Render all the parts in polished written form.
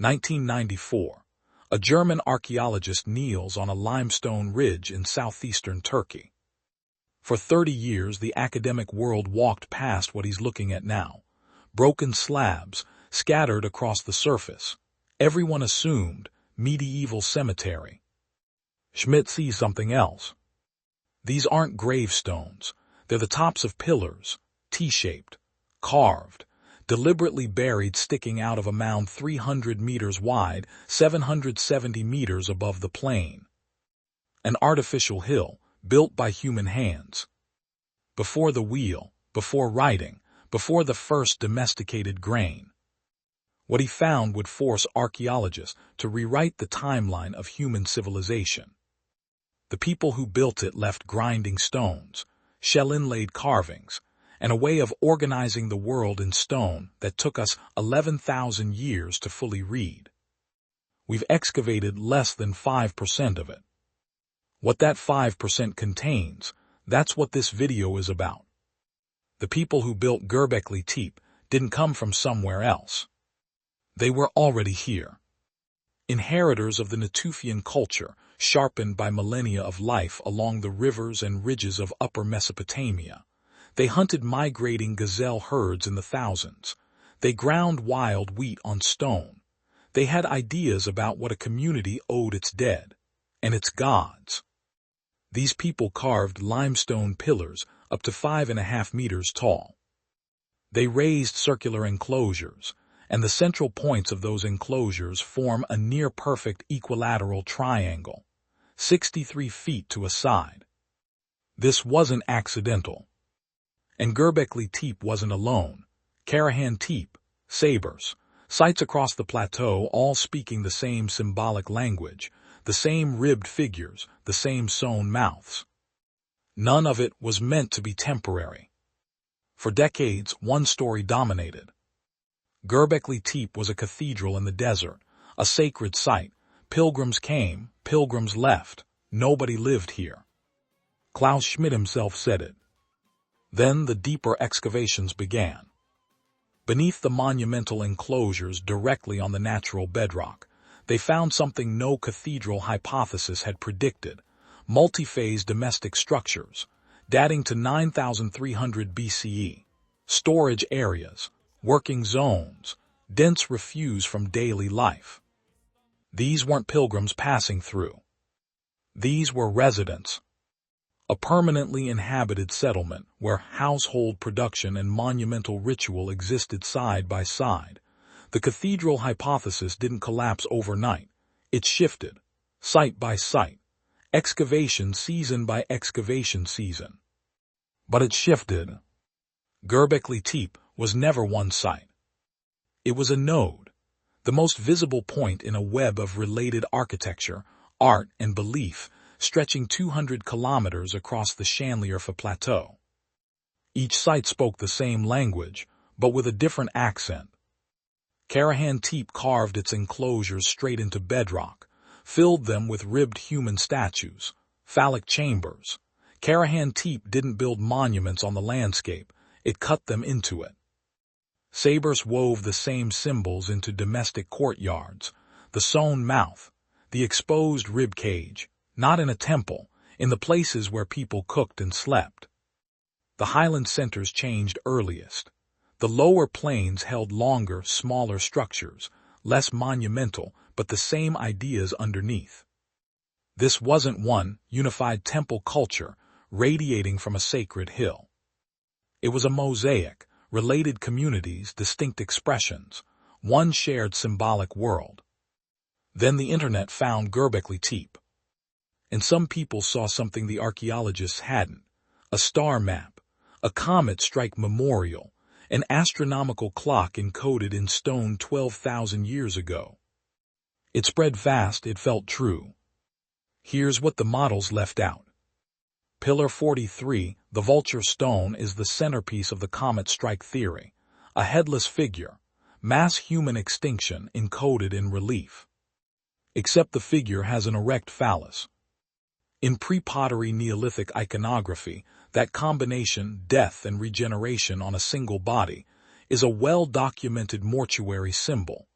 1994. A German archaeologist kneels on a limestone ridge in southeastern Turkey. For 30 years, the academic world walked past what he's looking at now. Broken slabs, scattered across the surface. Everyone assumed medieval cemetery. Schmidt sees something else. These aren't gravestones. They're the tops of pillars, T-shaped, carved, deliberately buried, sticking out of a mound 300 meters wide, 770 meters above the plain. An artificial hill, built by human hands. Before the wheel, before writing, before the first domesticated grain. What he found would force archaeologists to rewrite the timeline of human civilization. The people who built it left grinding stones, shell-inlaid carvings, and a way of organizing the world in stone that took us 11,000 years to fully read. We've excavated less than 5% of it. What that 5% contains, that's what this video is about. The people who built Göbekli Tepe didn't come from somewhere else. They were already here. Inheritors of the Natufian culture, sharpened by millennia of life along the rivers and ridges of Upper Mesopotamia. They hunted migrating gazelle herds in the thousands. They ground wild wheat on stone. They had ideas about what a community owed its dead and its gods. These people carved limestone pillars up to 5.5 meters tall. They raised circular enclosures, and the central points of those enclosures form a near-perfect equilateral triangle, 63 feet to a side. This wasn't accidental. And Göbekli Tepe wasn't alone. Karahan Tepe, Sabres, sites across the plateau, all speaking the same symbolic language, the same ribbed figures, the same sewn mouths. None of it was meant to be temporary. For decades, one story dominated. Göbekli Tepe was a cathedral in the desert, a sacred site. Pilgrims came, pilgrims left. Nobody lived here. Klaus Schmidt himself said it. Then the deeper excavations began. Beneath the monumental enclosures directly on the natural bedrock, they found something no cathedral hypothesis had predicted: multi-phase domestic structures, dating to 9,300 BCE, storage areas, working zones, dense refuse from daily life. These weren't pilgrims passing through. These were residents. A permanently inhabited settlement where household production and monumental ritual existed side by side. The cathedral hypothesis didn't collapse overnight. It shifted, site by site, excavation season by excavation season. But it shifted. Göbekli Tepe was never one site. It was a node, the most visible point in a web of related architecture, art, and belief, stretching 200 kilometers across the Şanlıurfa Plateau. Each site spoke the same language, but with a different accent. Karahan Tepe carved its enclosures straight into bedrock, filled them with ribbed human statues, phallic chambers. Karahan Tepe didn't build monuments on the landscape, it cut them into it. Sabres wove the same symbols into domestic courtyards, the sewn mouth, the exposed rib cage, not in a temple, in the places where people cooked and slept. The highland centers changed earliest. The lower plains held longer, smaller structures, less monumental, but the same ideas underneath. This wasn't one unified temple culture radiating from a sacred hill. It was a mosaic, related communities, distinct expressions, one shared symbolic world. Then the internet found Göbekli Tepe. And some people saw something the archaeologists hadn't: a star map, a comet strike memorial, an astronomical clock encoded in stone 12,000 years ago. It spread fast, it felt true. Here's what the models left out. Pillar 43, the vulture stone, is the centerpiece of the comet strike theory, a headless figure, mass human extinction encoded in relief. Except the figure has an erect phallus. In pre-pottery Neolithic iconography, that combination, death and regeneration on a single body, is a well-documented mortuary symbol,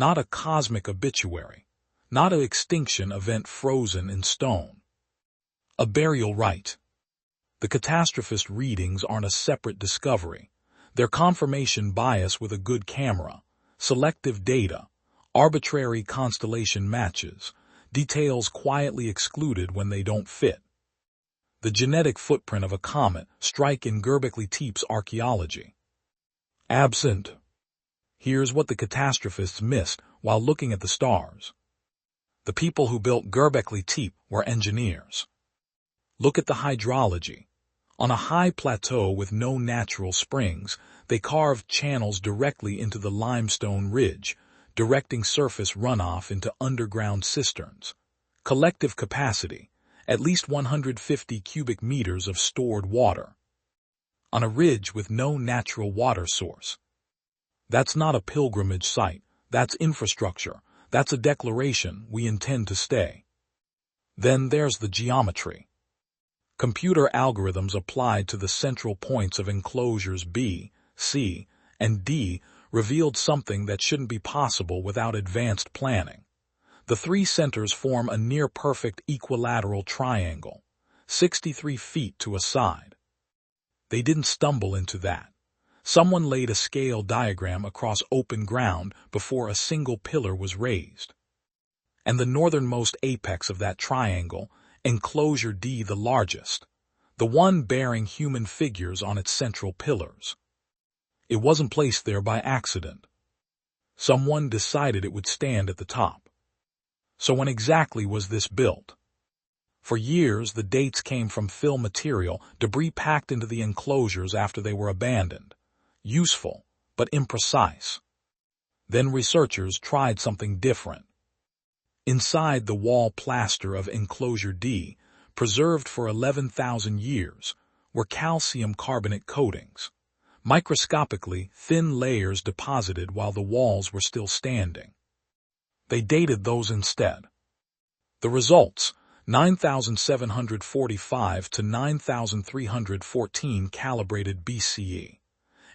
not a cosmic obituary, not an extinction event frozen in stone. A burial rite. The catastrophist readings aren't a separate discovery. They're confirmation bias with a good camera, selective data, arbitrary constellation matches, details quietly excluded when they don't fit. The genetic footprint of a comet strike in Göbekli Tepe's archaeology. Absent. Here's what the catastrophists missed while looking at the stars. The people who built Göbekli Tepe were engineers. Look at the hydrology. On a high plateau with no natural springs, they carved channels directly into the limestone ridge, directing surface runoff into underground cisterns. Collective capacity, at least 150 cubic meters of stored water. On a ridge with no natural water source. That's not a pilgrimage site, that's infrastructure, that's a declaration we intend to stay. Then there's the geometry. Computer algorithms applied to the central points of enclosures B, C, and D revealed something that shouldn't be possible without advanced planning. The three centers form a near-perfect equilateral triangle, 63 feet to a side. They didn't stumble into that. Someone laid a scale diagram across open ground before a single pillar was raised. And the northernmost apex of that triangle, Enclosure D, the largest, the one bearing human figures on its central pillars. It wasn't placed there by accident. Someone decided it would stand at the top. So when exactly was this built? For years, the dates came from fill material, debris packed into the enclosures after they were abandoned. Useful, but imprecise. Then researchers tried something different. Inside the wall plaster of Enclosure D, preserved for 11,000 years, were calcium carbonate coatings, microscopically thin layers deposited while the walls were still standing. They dated those instead. The results, 9,745 to 9,314 calibrated BCE.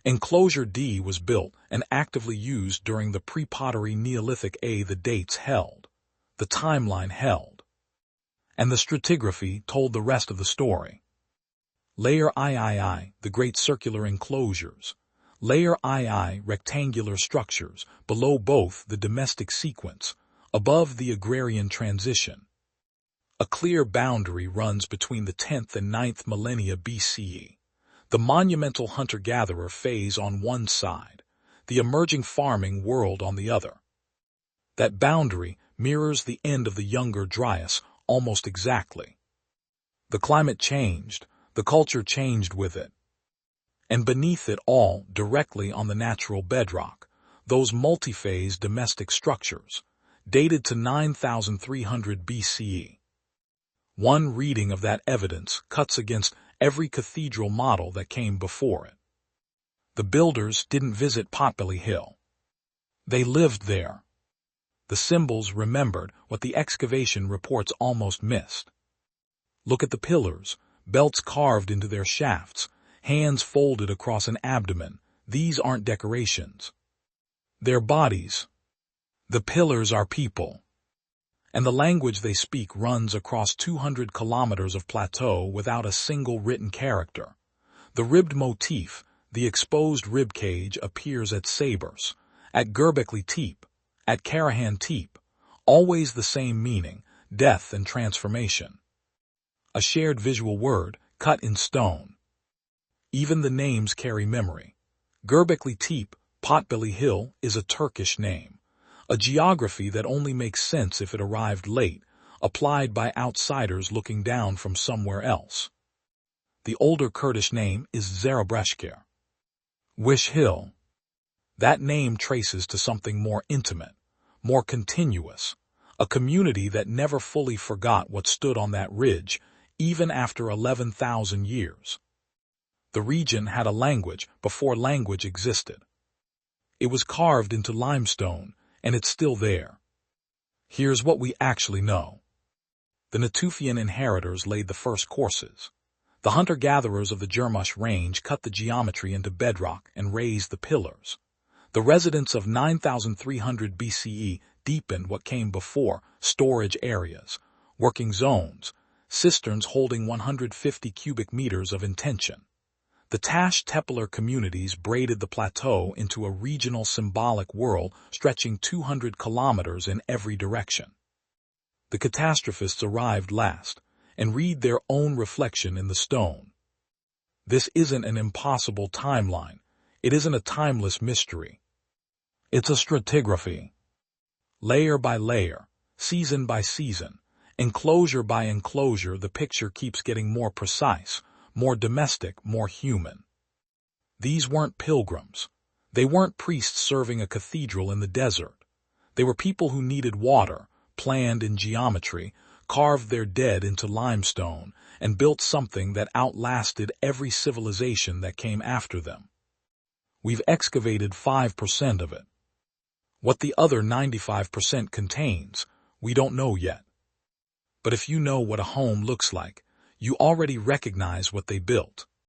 Enclosure D was built and actively used during the Pre-Pottery Neolithic. The dates held. The timeline held. And the stratigraphy told the rest of the story. Layer III, the great circular enclosures. Layer II, rectangular structures, below both the domestic sequence, above the agrarian transition. A clear boundary runs between the 10th and 9th millennia BCE. The monumental hunter-gatherer phase on one side, the emerging farming world on the other. That boundary mirrors the end of the Younger Dryas almost exactly. The climate changed, the culture changed with it. And beneath it all, directly on the natural bedrock, those multi-phase domestic structures, dated to 9,300 BCE. One reading of that evidence cuts against every cathedral model that came before it. The builders didn't visit Potbelly Hill. They lived there. The symbols remembered what the excavation reports almost missed. Look at the pillars, belts carved into their shafts, hands folded across an abdomen. These aren't decorations. They're bodies. The pillars are people. And the language they speak runs across 200 kilometers of plateau without a single written character. The ribbed motif, the exposed rib cage, appears at Sabers, at Göbekli Tepe, at Karahan Tepe, always the same meaning, death and transformation. A shared visual word, cut in stone. Even the names carry memory. Göbekli Tepe, Potbelly Hill, is a Turkish name. A geography that only makes sense if it arrived late, applied by outsiders looking down from somewhere else. The older Kurdish name is Zarabreshkir. Wish Hill. That name traces to something more intimate, more continuous, a community that never fully forgot what stood on that ridge, even after 11,000 years. The region had a language before language existed. It was carved into limestone, and it's still there. Here's what we actually know. The Natufian inheritors laid the first courses. The hunter-gatherers of the Jurmush Range cut the geometry into bedrock and raised the pillars. The residents of 9300 BCE deepened what came before: storage areas, working zones, cisterns holding 150 cubic meters of intention. The Taş Tepeler communities braided the plateau into a regional symbolic whirl stretching 200 kilometers in every direction. The catastrophists arrived last, and read their own reflection in the stone. This isn't an impossible timeline. It isn't a timeless mystery. It's a stratigraphy. Layer by layer, season by season, enclosure by enclosure, the picture keeps getting more precise, more domestic, more human. These weren't pilgrims. They weren't priests serving a cathedral in the desert. They were people who needed water, planned in geometry, carved their dead into limestone, and built something that outlasted every civilization that came after them. We've excavated 5% of it. What the other 95% contains, we don't know yet. But if you know what a home looks like, you already recognize what they built.